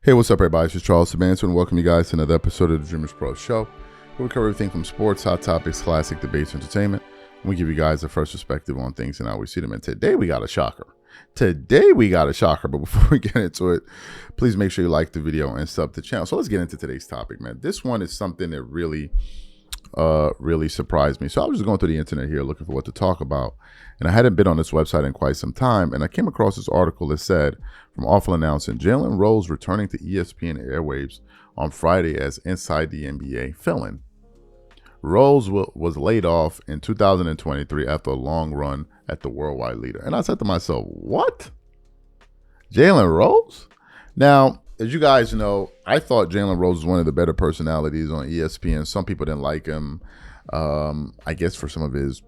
Hey, what's up, everybody? It's Charles Sabanso, and welcome you guys to another episode of the DREAMERSPRO show, where we cover everything from sports, hot topics, classic debates, entertainment. And we give you guys the first perspective on things and how we see them. And today we got a shocker. But before we get into it, please make sure you like the video and sub to the channel. So let's get into today's topic, man. This one is something that really surprised me. So I was just going through the internet here looking for what to talk about, and I hadn't been on this website in quite some time, and I came across this article that said, from Awful Announcing, Jalen Rose returning to ESPN airwaves on Friday as Inside the NBA fill-in. Rose was laid off in 2023 after a long run at the worldwide leader. And I said to myself, what? Jalen Rose? Now, as you guys know, I thought Jalen Rose was one of the better personalities on ESPN. Some people didn't like him. I guess for some of his,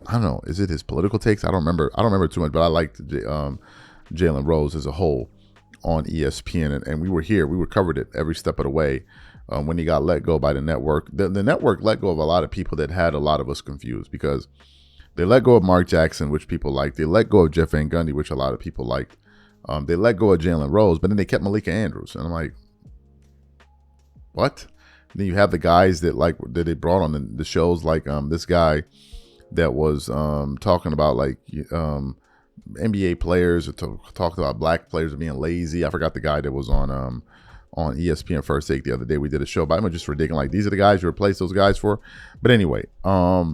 I don't know, is it his political takes? I don't remember too much, but I liked Jalen Rose as a whole on ESPN, and we covered it every step of the way. When he got let go by the network, the network let go of a lot of people that had a lot of us confused, because they let go of Mark Jackson, which people liked. They let go of Jeff Van Gundy, which a lot of people liked. They let go of Jalen Rose, but then they kept Malika Andrews, and I'm like, what? And then you have the guys that they brought on the shows, like this guy that was talking about NBA players, or talked about black players being lazy. I forgot the guy that was on ESPN First Take the other day. We did a show about him, just ridiculous. Like, these are the guys you replace those guys for. But anyway, but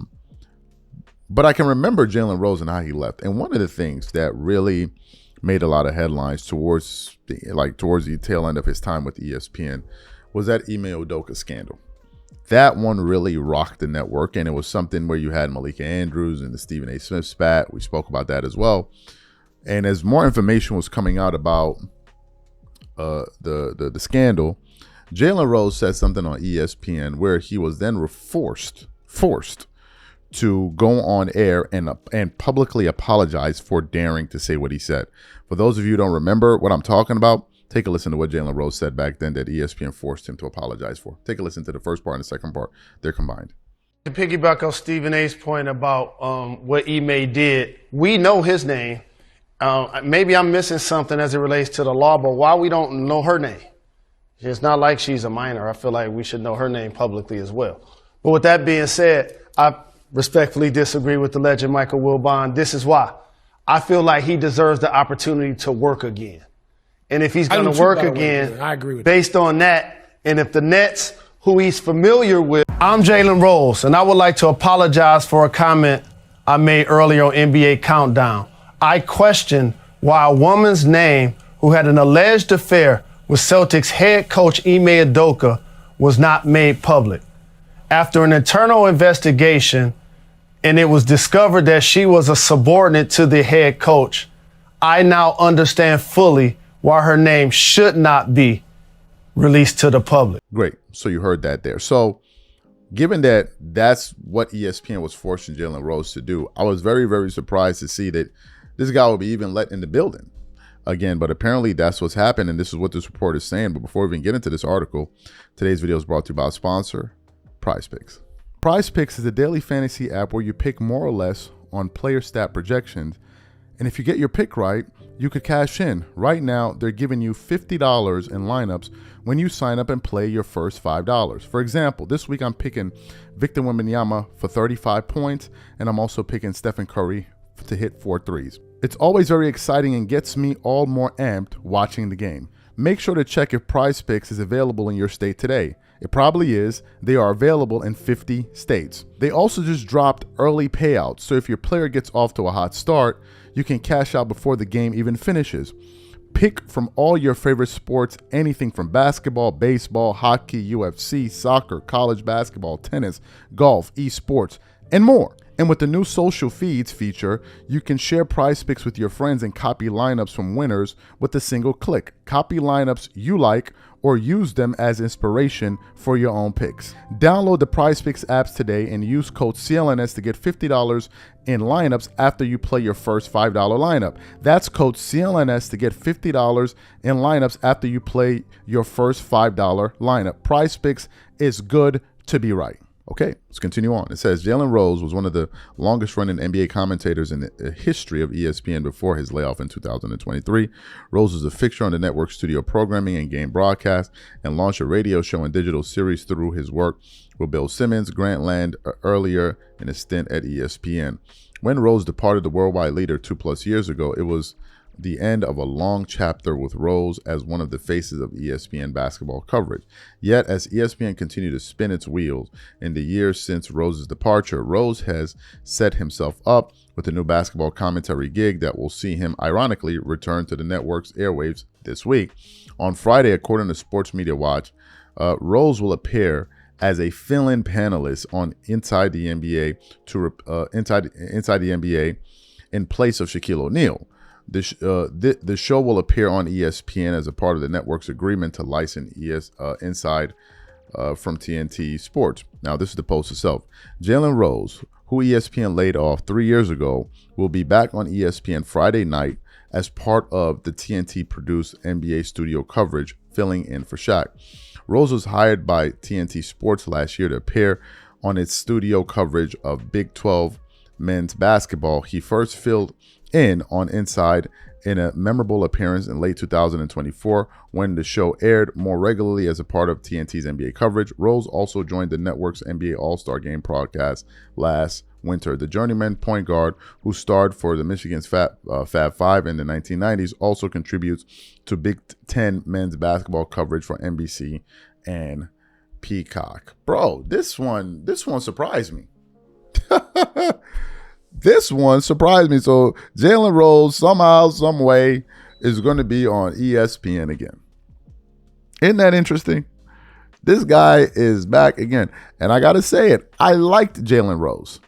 I can remember Jalen Rose and how he left. And one of the things that really made a lot of headlines towards the tail end of his time with ESPN was that Ime Udoka scandal. That one really rocked the network, and it was something where you had Malika Andrews and the Stephen A. Smith spat. We spoke about that as well. And as more information was coming out about the scandal, Jalen Rose said something on ESPN where he was then forced to go on air and publicly apologize for daring to say what he said. For those of you who don't remember what I'm talking about, take a listen to what Jalen Rose said back then that ESPN forced him to apologize for. Take a listen to the first part and the second part. They're combined. To piggyback on Stephen A's point about what Ime did, we know his name. Maybe I'm missing something as it relates to the law, but why we don't know her name? It's not like she's a minor. I feel like we should know her name publicly as well. But with that being said, I respectfully disagree with the legend Michael Wilbon. This is why. I feel like he deserves the opportunity to work again. And if he's going to work again, I agree with based on that, and if the Nets, who he's familiar with. I'm Jalen Rose, and I would like to apologize for a comment I made earlier on NBA Countdown. I question why a woman's name who had an alleged affair with Celtics head coach Ime Udoka was not made public. After an internal investigation, and it was discovered that she was a subordinate to the head coach, I now understand fully why her name should not be released to the public. Great. So you heard that there. So given that that's what ESPN was forcing Jalen Rose to do, I was very, very surprised to see that this guy would be even let in the building again. But apparently that's what's happened, and this is what this report is saying. But before we even get into this article, today's video is brought to you by our sponsor, Prize Picks. Prize Picks is a daily fantasy app where you pick more or less on player stat projections. And if you get your pick right, you could cash in. Right now, they're giving you $50 in lineups when you sign up and play your first $5. For example, this week I'm picking Victor Wembanyama for 35 points, and I'm also picking Stephen Curry to hit 4 threes. It's always very exciting and gets me all more amped watching the game. Make sure to check if Prize Picks is available in your state today. It probably is. They are available in 50 states. They also just dropped early payouts, so if your player gets off to a hot start, you can cash out before the game even finishes. Pick from all your favorite sports, anything from basketball, baseball, hockey, UFC, soccer, college basketball, tennis, golf, esports, and more. And with the new social feeds feature, you can share Prize Picks with your friends and copy lineups from winners with a single click. Copy lineups you like or use them as inspiration for your own picks. Download the Prize Picks apps today and use code CLNS to get $50 in lineups after you play your first $5 lineup. That's code CLNS to get $50 in lineups after you play your first $5 lineup. Prize Picks is good to be right. Okay, let's continue on. It says Jalen Rose was one of the longest running NBA commentators in the history of ESPN before his layoff in 2023. Rose was a fixture on the network's studio programming and game broadcast and launched a radio show and digital series through his work with Bill Simmons, Grant Land earlier in a stint at ESPN. When Rose departed the worldwide leader 2+ years ago, it was the end of a long chapter with Rose as one of the faces of ESPN basketball coverage. Yet, as ESPN continued to spin its wheels in the years since Rose's departure, Rose has set himself up with a new basketball commentary gig that will see him, ironically, return to the network's airwaves this week. On Friday, according to Sports Media Watch, Rose will appear as a fill-in panelist on Inside the NBA Inside the NBA in place of Shaquille O'Neal. The show will appear on ESPN as a part of the network's agreement to license Inside from TNT Sports. Now, this is the post itself. Jalen Rose, who ESPN laid off 3 years ago, will be back on ESPN Friday night as part of the TNT-produced NBA studio coverage, filling in for Shaq. Rose was hired by TNT Sports last year to appear on its studio coverage of Big 12 men's basketball. He first filled in on Inside in a memorable appearance in late 2024 when the show aired more regularly as a part of TNT's NBA coverage. Rose also joined the network's NBA All-Star Game broadcast last winter. The journeyman point guard who starred for the Michigan's Fab Five in the 1990s also contributes to Big Ten men's basketball coverage for NBC and Peacock. Bro, this one surprised me. This one surprised me. So Jalen Rose somehow, some way is going to be on ESPN again. Isn't that interesting? This guy is back again. And I got to say it, I liked Jalen Rose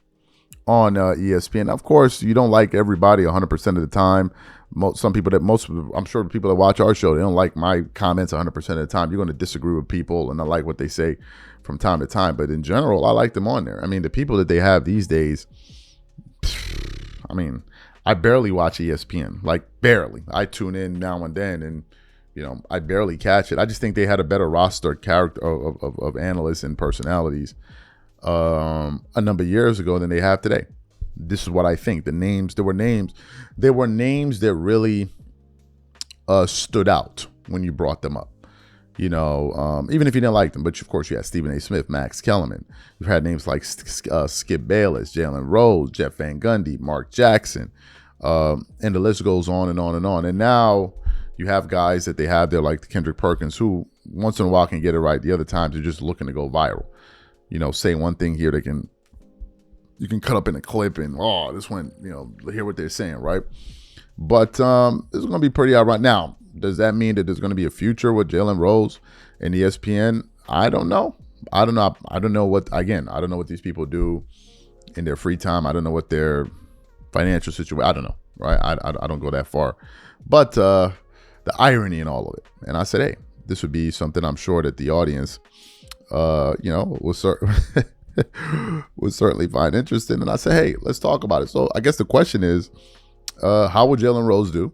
on ESPN. Of course, you don't like everybody 100% of the time. I'm sure people that watch our show, they don't like my comments 100% of the time. You're going to disagree with people and not like what they say from time to time. But in general, I like them on there. I mean, the people that they have these days, I mean, I barely watch ESPN, like barely. I tune in now and then, and I barely catch it. I just think they had a better roster character of analysts and personalities a number of years ago than they have today. This is what I think. There were names that really stood out when you brought them up. Even if you didn't like them, but of course you had Stephen A. Smith, Max Kellerman. You've had names like Skip Bayless, Jalen Rose, Jeff Van Gundy, Mark Jackson, and the list goes on and on and on. And now you have guys that they have there like Kendrick Perkins, who once in a while can get it right. The other times they're just looking to go viral. Say one thing here, you can cut up in a clip and this one, hear what they're saying, right? But this is going to be pretty outright. Now, does that mean that there's going to be a future with Jalen Rose and ESPN? I don't know. I don't know what these people do in their free time. I don't know what their financial situation. I don't know, right? I don't go that far. But the irony in all of it. And I said, hey, this would be something I'm sure that the audience, would certainly find interesting. And I said, hey, let's talk about it. So I guess the question is, how would Jalen Rose do?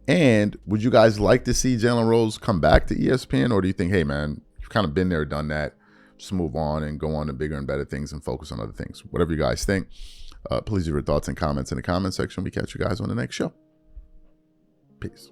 And would you guys like to see Jalen Rose come back to ESPN? Or do you think, hey, man, you've kind of been there, done that. Just move on and go on to bigger and better things and focus on other things. Whatever you guys think, please leave your thoughts and comments in the comment section. We catch you guys on the next show. Peace.